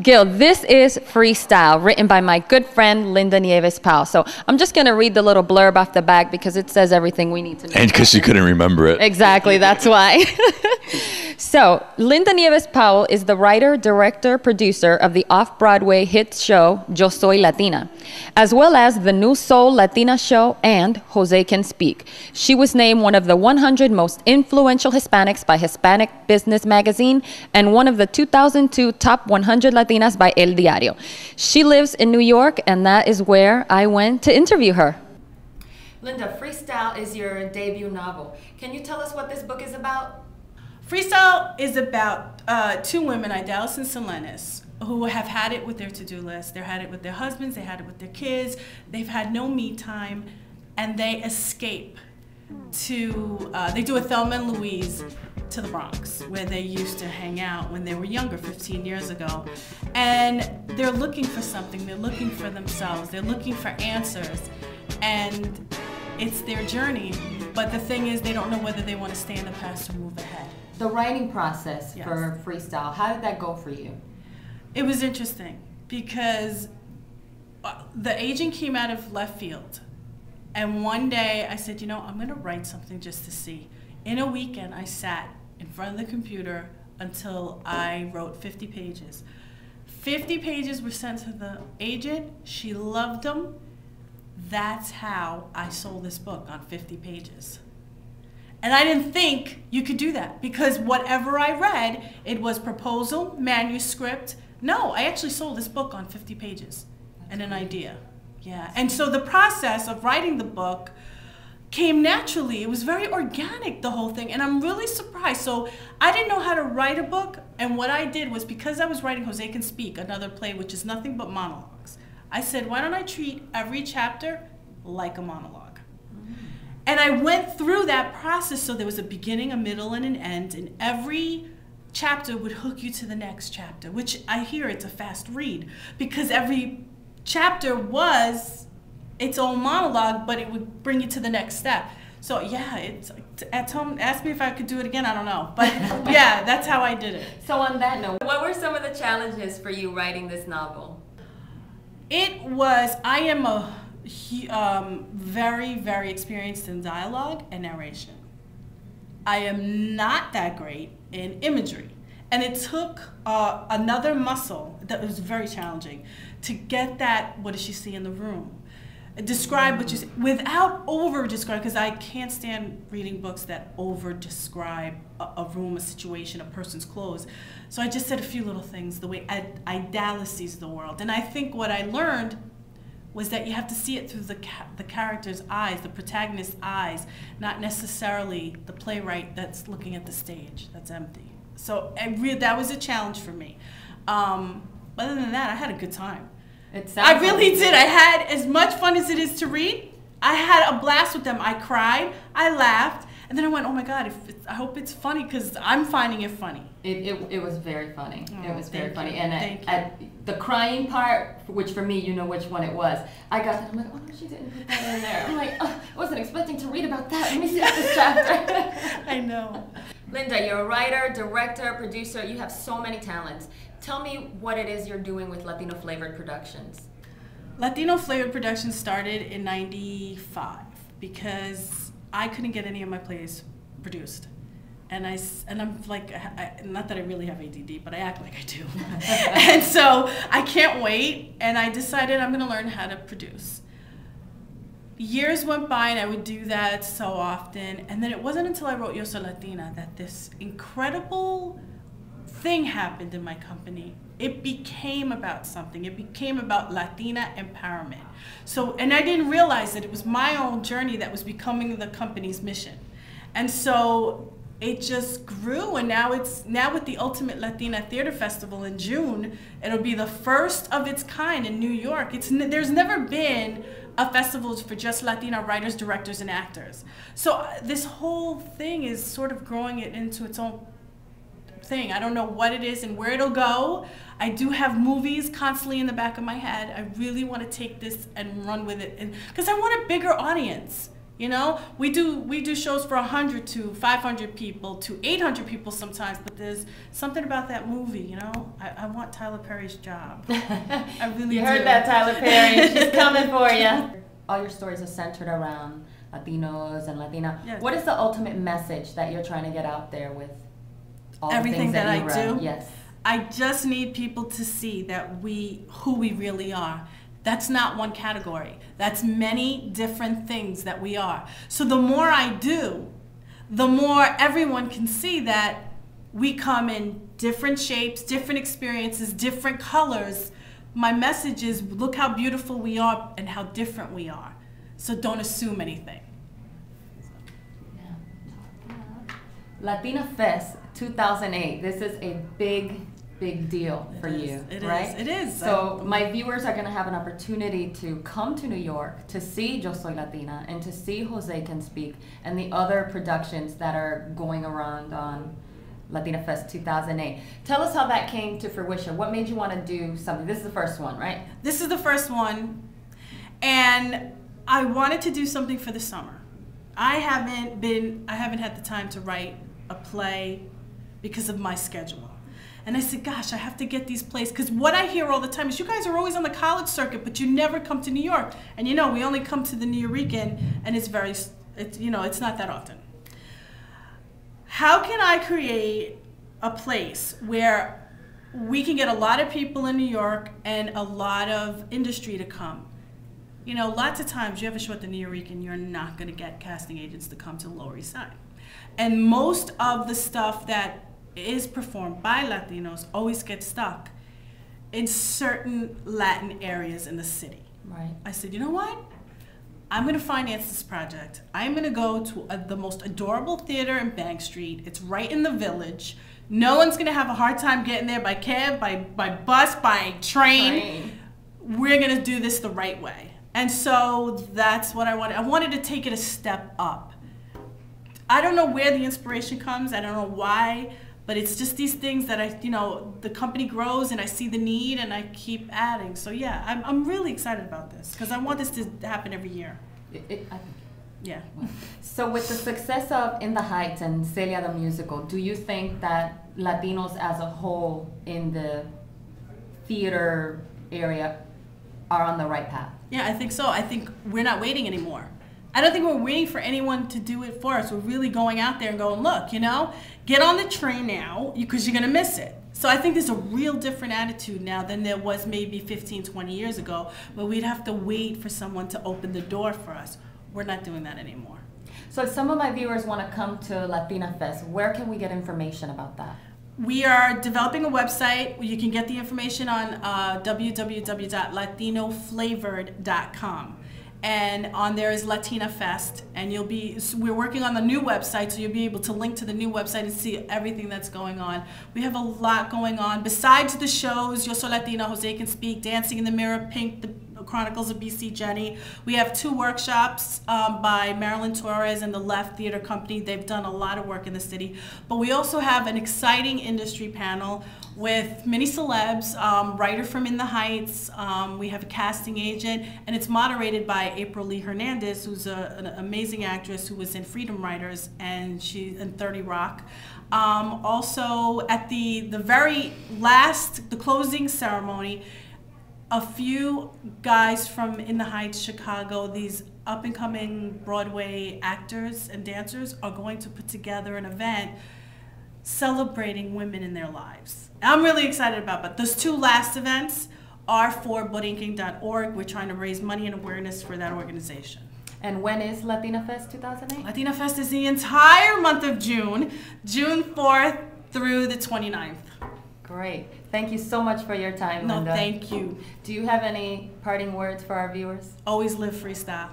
Gil, this is Freestyle, written by my good friend Linda Nieves-Powell. So I'm just going to read the little blurb off the back because it says everything we need to know. And because she couldn't remember it. Exactly, that's why. So, Linda Nieves-Powell is the writer, director, producer of the off-Broadway hit show Yo Soy Latina, as well as the new Soul Latina show and Jose Can Speak. She was named one of the 100 most influential Hispanics by Hispanic Business Magazine and one of the 2002 top 100 Latinas by El Diario. She lives in New York, and that is where I went to interview her. Linda, Freestyle is your debut novel. Can you tell us what this book is about? Freestyle is about two women, Idalis and Selenis, who have had it with their to-do list. They've had it with their husbands, they had it with their kids, they've had no me time, and they escape to, they do a Thelma and Louise to the Bronx, where they used to hang out when they were younger, 15 years ago. And they're looking for something, they're looking for themselves, they're looking for answers, and it's their journey. But the thing is, they don't know whether they want to stay in the past or move ahead. The writing process Yes. for Freestyle, how did that go for you? It was interesting because the agent came out of left field. And one day I said, you know, I'm going to write something just to see. In a weekend, I sat in front of the computer until I wrote 50 pages. 50 pages were sent to the agent. She loved them. That's how I sold this book, on 50 pages. And I didn't think you could do that, because whatever I read, it was proposal, manuscript. No, I actually sold this book on 50 pages and an idea. Yeah, and so the process of writing the book came naturally. It was very organic, the whole thing, and I'm really surprised. So I didn't know how to write a book, and what I did was, because I was writing Jose Can Speak, another play which is nothing but monologues, I said, why don't I treat every chapter like a monologue? And I went through that process, so there was a beginning, a middle, and an end, and every chapter would hook you to the next chapter, which I hear it's a fast read, because every chapter was its own monologue, but it would bring you to the next step. So yeah, it's at home. Ask me if I could do it again. I don't know, but yeah, that's how I did it. So on that note, what were some of the challenges for you writing this novel? It was, I am a very, very experienced in dialogue and narration. I am not that great in imagery. And it took another muscle that was very challenging to get that, what does she see in the room? Describe what you see, without over-describing, because I can't stand reading books that over-describe a room, a situation, a person's clothes. So I just said a few little things, the way Idalis sees the world. And I think what I learned was that you have to see it through the character's eyes, the protagonist's eyes, not necessarily the playwright that's looking at the stage, that's empty. So that was a challenge for me. Other than that, I had a good time. I really did. I had as much fun as it is to read. I had a blast with them. I cried, I laughed, and then I went, oh my God, I hope it's funny, because I'm finding it funny. It was very funny. Oh, it was very funny. You. And at the crying part, which for me, you know which one it was, I got that, I'm like, oh no, she didn't put that in there. I'm like, oh, I wasn't expecting to read about that. Let me see this chapter. I know. Linda, you're a writer, director, producer. You have so many talents. Tell me what it is you're doing with Latino Flavored Productions. Latino Flavored Productions started in '95 because I couldn't get any of my plays produced. And I'm like, not that I really have ADD, but I act like I do. And so I can't wait, and I decided I'm gonna learn how to produce. Years went by and I would do that so often, and then it wasn't until I wrote Yo Soy Latina that this incredible thing happened in my company. It became about something. It became about Latina empowerment. So, and I didn't realize that it was my own journey that was becoming the company's mission. And so it just grew, and now with the Ultimate Latina Theater Festival in June, it'll be the first of its kind in New York. There's never been a festival for just Latina writers, directors, and actors. So this whole thing is sort of growing it into its own thing. I don't know what it is and where it'll go. I do have movies constantly in the back of my head. I really want to take this and run with it, because I want a bigger audience. You know, we do shows for 100 to 500 people to 800 people sometimes, but there's something about that movie, you know. I want Tyler Perry's job. I really You do. heard that, Tyler Perry. She's coming for you. All your stories are centered around Latinos and Latina. Yes. What is the ultimate message that you're trying to get out there with all Everything the things that you I run? do? Yes. I just need people to see that who we really are. That's not one category. That's many different things that we are. So the more I do, the more everyone can see that we come in different shapes, different experiences, different colors. My message is, look how beautiful we are and how different we are. So don't assume anything. Latina Fest 2008. This is a big deal for you, right? It is. So my viewers are going to have an opportunity to come to New York to see Yo Soy Latina and to see Jose Can Speak and the other productions that are going around on Latina Fest 2008. Tell us how that came to fruition. What made you want to do something? This is the first one, right? This is the first one, and I wanted to do something for the summer. I haven't had the time to write a play because of my schedule. And I said, gosh, I have to get these plays, because what I hear all the time is you guys are always on the college circuit, but you never come to New York. And you know, we only come to the Nuyorican, and it's not that often. How can I create a place where we can get a lot of people in New York and a lot of industry to come? You know, lots of times you have a show at the Nuyorican, you're not going to get casting agents to come to the Lower East Side. And most of the stuff that is performed by Latinos always gets stuck in certain Latin areas in the city. Right. I said, you know what? I'm going to finance this project. I'm going to go to the most adorable theater in Bank Street. It's right in the Village. No one's going to have a hard time getting there by cab, by bus, by train. We're going to do this the right way. And so that's what I wanted. I wanted to take it a step up. I don't know where the inspiration comes. I don't know why. But it's just these things that the company grows and I see the need and I keep adding. So yeah, I'm really excited about this because I want this to happen every year. I think. Yeah. So with the success of In the Heights and Celia the Musical, do you think that Latinos as a whole in the theater area are on the right path? Yeah, I think so. I think we're not waiting anymore. I don't think we're waiting for anyone to do it for us. We're really going out there and going, look, get on the train now because you're going to miss it. So I think there's a real different attitude now than there was maybe 15, 20 years ago, where we'd have to wait for someone to open the door for us. We're not doing that anymore. So if some of my viewers want to come to Latina Fest, where can we get information about that? We are developing a website. You can get the information on www.latinoflavored.com. And on there is Latina Fest, and we're working on the new website, so you'll be able to link to the new website and see everything that's going on. We have a lot going on. Besides the shows, Yo Soy Latina, Jose Can Speak, Dancing in the Mirror, Pink, The Chronicles of BC Jenny. We have 2 workshops by Marilyn Torres and the Left Theater Company. They've done a lot of work in the city. But we also have an exciting industry panel with many celebs, writer from In the Heights, we have a casting agent, and it's moderated by April Lee Hernandez, who's an amazing actress who was in Freedom Writers, and she's in 30 Rock. Also, at the very last, the closing ceremony, a few guys from In the Heights, Chicago, these up-and-coming Broadway actors and dancers are going to put together an event celebrating women in their lives. I'm really excited about it, but those 2 last events are for borinquen.org. We're trying to raise money and awareness for that organization. And when is Latina Fest 2008? Latina Fest is the entire month of June, June 4th through the 29th. Great. Thank you so much for your time, Linda. No, thank you. Do you have any parting words for our viewers? Always live freestyle.